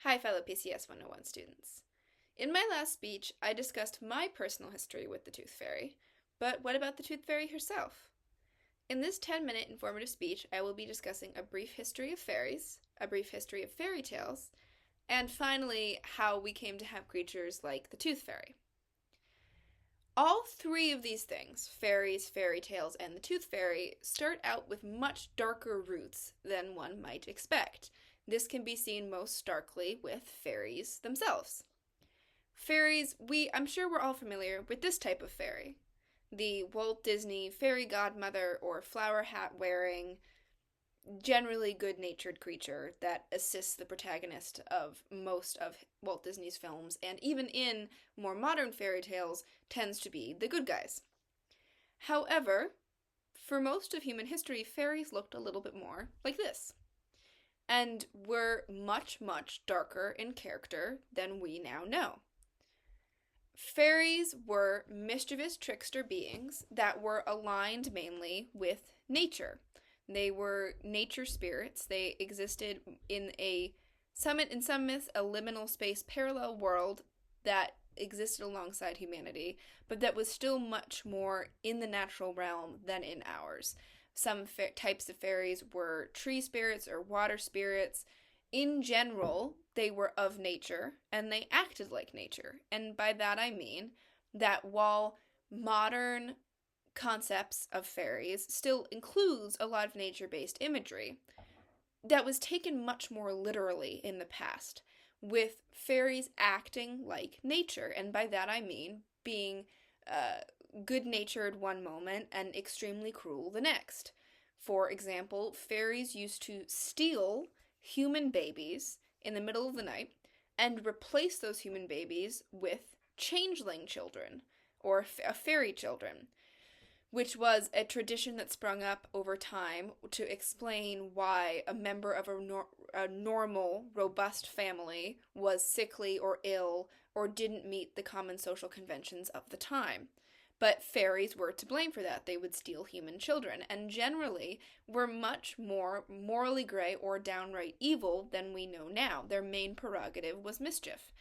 Hi, fellow PCS 101 students. In my last speech, I discussed my personal history with the Tooth Fairy, but what about the Tooth Fairy herself? In this 10-minute informative speech, I will be discussing a brief history of fairies, a brief history of fairy tales, and finally, how we came to have creatures like the Tooth Fairy. All three of these things, fairies, fairy tales, and the Tooth Fairy, start out with much darker roots than one might expect. This can be seen most starkly with fairies themselves. Fairies, I'm sure we're all familiar with this type of fairy. The Walt Disney fairy godmother or flower hat wearing, generally good natured creature that assists the protagonist of most of Walt Disney's films, and even in more modern fairy tales, tends to be the good guys. However, for most of human history, fairies looked a little bit more like this, and were much, much darker in character than we now know. Fairies were mischievous trickster beings that were aligned mainly with nature. They were nature spirits. They existed in some myths, a liminal space parallel world that existed alongside humanity, but that was still much more in the natural realm than in ours. Some types of fairies were tree spirits or water spirits. In general, they were of nature and they acted like nature. And by that I mean that while modern concepts of fairies still includes a lot of nature-based imagery, that was taken much more literally in the past, with fairies acting like nature. And by that I mean being good-natured one moment and extremely cruel the next. For example, fairies used to steal human babies in the middle of the night and replace those human babies with changeling children or fairy children, which was a tradition that sprung up over time to explain why a member of a normal, robust family was sickly or ill or didn't meet the common social conventions of the time. But fairies were to blame for that. They would steal human children, and generally were much more morally gray or downright evil than we know now. Their main prerogative was mischief.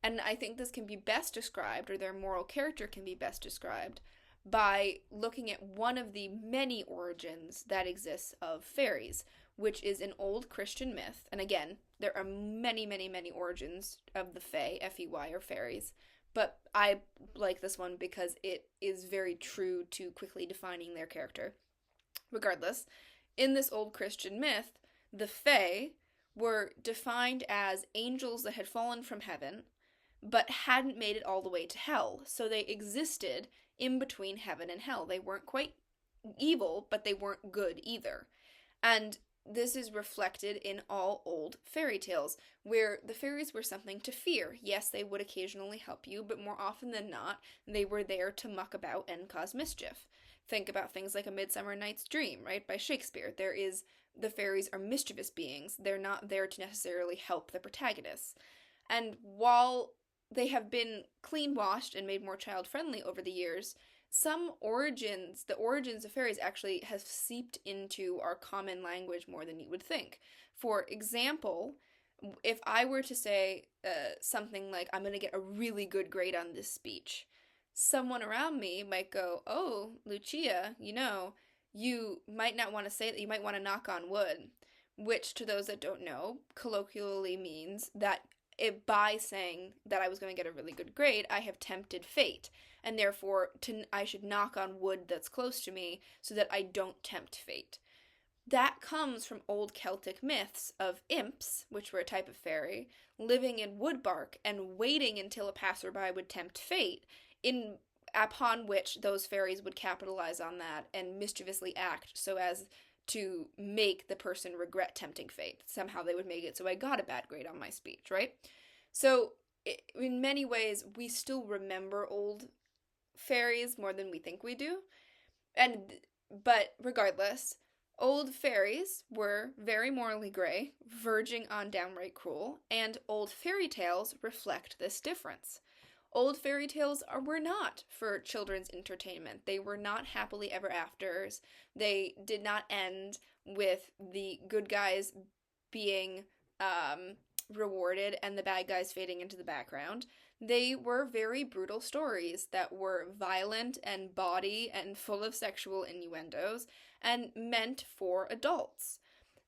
And I think this can be best described, or their moral character can be best described, by looking at one of the many origins that exists of fairies, which is an old Christian myth. And again, there are many, many, many origins of the Fae, F-E-Y, or fairies. But I like this one because it is very true to quickly defining their character. Regardless, in this old Christian myth, the Fae were defined as angels that had fallen from heaven, but hadn't made it all the way to hell. So they existed in between heaven and hell. They weren't quite evil, but they weren't good either. And this is reflected in all old fairy tales, where the fairies were something to fear. Yes, they would occasionally help you, but more often than not, they were there to muck about and cause mischief. Think about things like A Midsummer Night's Dream, right, by Shakespeare. The fairies are mischievous beings. They're not there to necessarily help the protagonists. And while they have been clean washed and made more child friendly over the years, the origins of fairies actually have seeped into our common language more than you would think. For example, if I were to say something like, I'm going to get a really good grade on this speech, someone around me might go, oh, Lucia, you might not want to say that, you might want to knock on wood, which to those that don't know, colloquially means that by saying that I was going to get a really good grade, I have tempted fate, and therefore I should knock on wood that's close to me so that I don't tempt fate. That comes from old Celtic myths of imps, which were a type of fairy, living in wood bark and waiting until a passerby would tempt fate, upon which those fairies would capitalize on that and mischievously act so as to make the person regret tempting fate. Somehow they would make it so I got a bad grade on my speech, right? So in many ways, we still remember old fairies more than we think we do. But regardless, old fairies were very morally gray, verging on downright cruel, and old fairy tales reflect this difference. Old fairy tales were not for children's entertainment. They were not happily ever afters. They did not end with the good guys being rewarded and the bad guys fading into the background. They were very brutal stories that were violent and bawdy and full of sexual innuendos and meant for adults.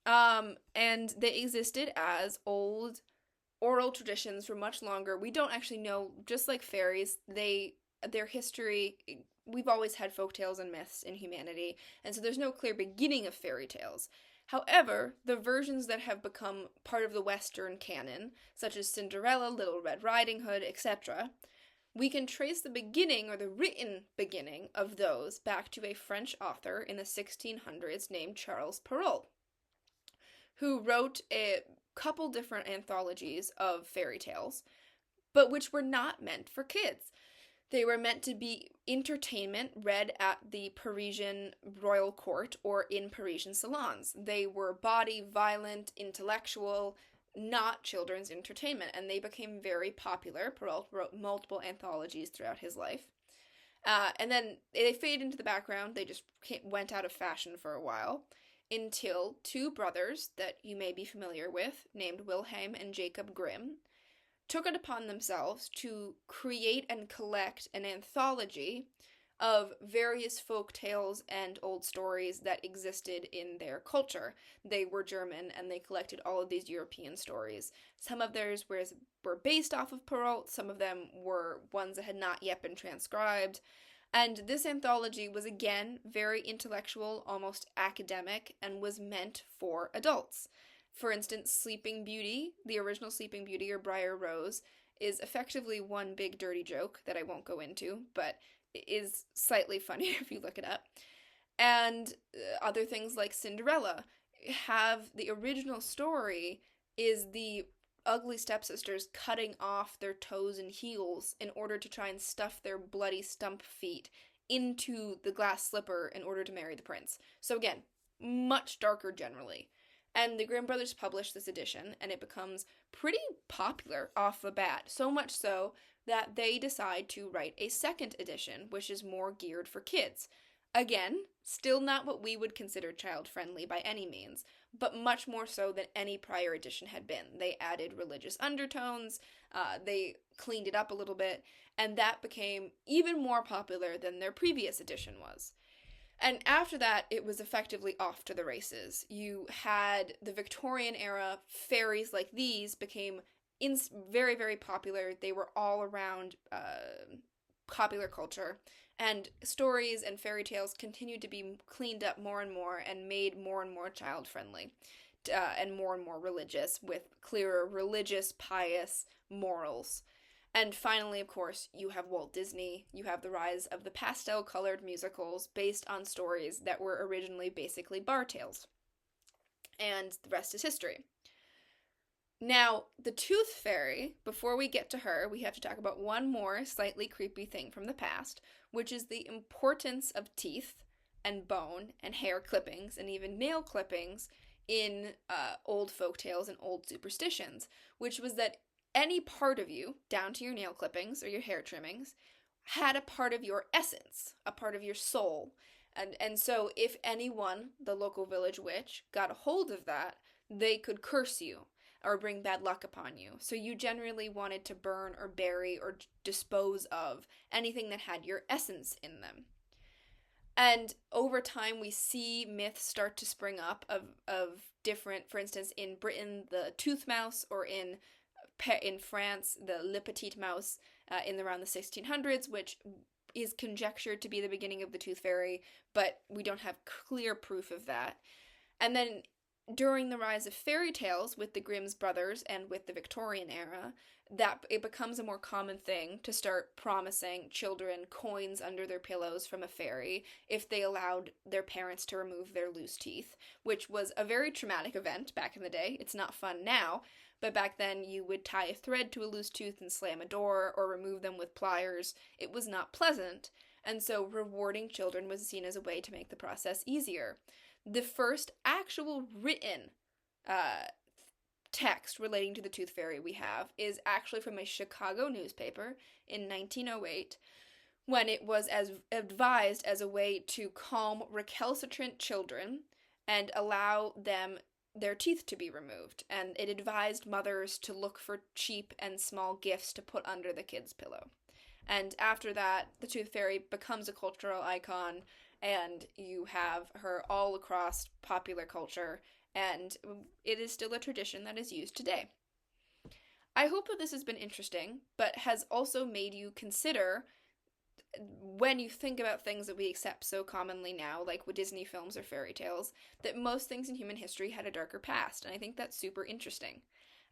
And they existed as old oral traditions for much longer. We don't actually know, just like fairies, their history, we've always had folk tales and myths in humanity, and so there's no clear beginning of fairy tales. However, the versions that have become part of the Western canon, such as Cinderella, Little Red Riding Hood, etc., we can trace the beginning, or the written beginning, of those back to a French author in the 1600s named Charles Perrault, who wrote a couple different anthologies of fairy tales, but which were not meant for kids. They were meant to be entertainment read at the Parisian royal court or in Parisian salons. They were bawdy, violent, intellectual, not children's entertainment, and they became very popular. Perrault wrote multiple anthologies throughout his life. And then they faded into the background. They just went out of fashion for a while, until two brothers that you may be familiar with, named Wilhelm and Jacob Grimm, took it upon themselves to create and collect an anthology of various folk tales and old stories that existed in their culture. They were German, and they collected all of these European stories. Some of theirs were based off of Perrault, some of them were ones that had not yet been transcribed. And this anthology was again very intellectual, almost academic, and was meant for adults. For instance, Sleeping Beauty, the original Sleeping Beauty or Briar Rose, is effectively one big dirty joke that I won't go into, but is slightly funny if you look it up. And other things like Cinderella have the original story is the ugly stepsisters cutting off their toes and heels in order to try and stuff their bloody stump feet into the glass slipper in order to marry the prince. So again, much darker generally. And the Grimm brothers published this edition, and it becomes pretty popular off the bat, so much so that they decide to write a second edition, which is more geared for kids. Again, still not what we would consider child-friendly by any means, but much more so than any prior edition had been. They added religious undertones, they cleaned it up a little bit, and that became even more popular than their previous edition was. And after that, it was effectively off to the races. You had the Victorian era, fairies like these became very, very popular. They were all around popular culture. And stories and fairy tales continued to be cleaned up more and made more and more child-friendly and more religious, with clearer religious, pious morals. And finally, of course, you have Walt Disney. You have the rise of the pastel-colored musicals based on stories that were originally basically bar tales. And the rest is history. Now, the Tooth Fairy, before we get to her, we have to talk about one more slightly creepy thing from the past, which is the importance of teeth and bone and hair clippings and even nail clippings in old folktales and old superstitions, which was that any part of you, down to your nail clippings or your hair trimmings, had a part of your essence, a part of your soul. And so if anyone, the local village witch, got a hold of that, they could curse you or bring bad luck upon you. So you generally wanted to burn or bury or dispose of anything that had your essence in them. And over time, we see myths start to spring up of different, for instance, in Britain, the tooth mouse, or in France, the Le Petit Mouse, in around the 1600s, which is conjectured to be the beginning of the Tooth Fairy, but we don't have clear proof of that. And then during the rise of fairy tales with the Grimm's brothers and with the Victorian era, that it becomes a more common thing to start promising children coins under their pillows from a fairy if they allowed their parents to remove their loose teeth, which was a very traumatic event back in the day. It's not fun now, but back then you would tie a thread to a loose tooth and slam a door or remove them with pliers. It was not pleasant, and so rewarding children was seen as a way to make the process easier. The first actual written text relating to the Tooth Fairy we have is actually from a Chicago newspaper in 1908, when it was as advised as a way to calm recalcitrant children and allow them their teeth to be removed, and it advised mothers to look for cheap and small gifts to put under the kid's pillow. And after that, the Tooth Fairy becomes a cultural icon, and you have her all across popular culture, and it is still a tradition that is used today. I hope that this has been interesting, but has also made you consider, when you think about things that we accept so commonly now, like with Disney films or fairy tales, that most things in human history had a darker past, and I think that's super interesting.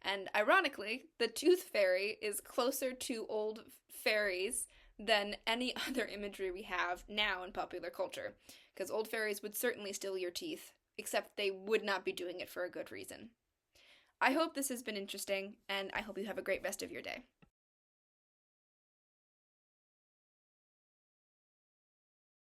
And ironically, the Tooth Fairy is closer to old fairies than any other imagery we have now in popular culture, because old fairies would certainly steal your teeth, except they would not be doing it for a good reason. I hope this has been interesting, and I hope you have a great rest of your day.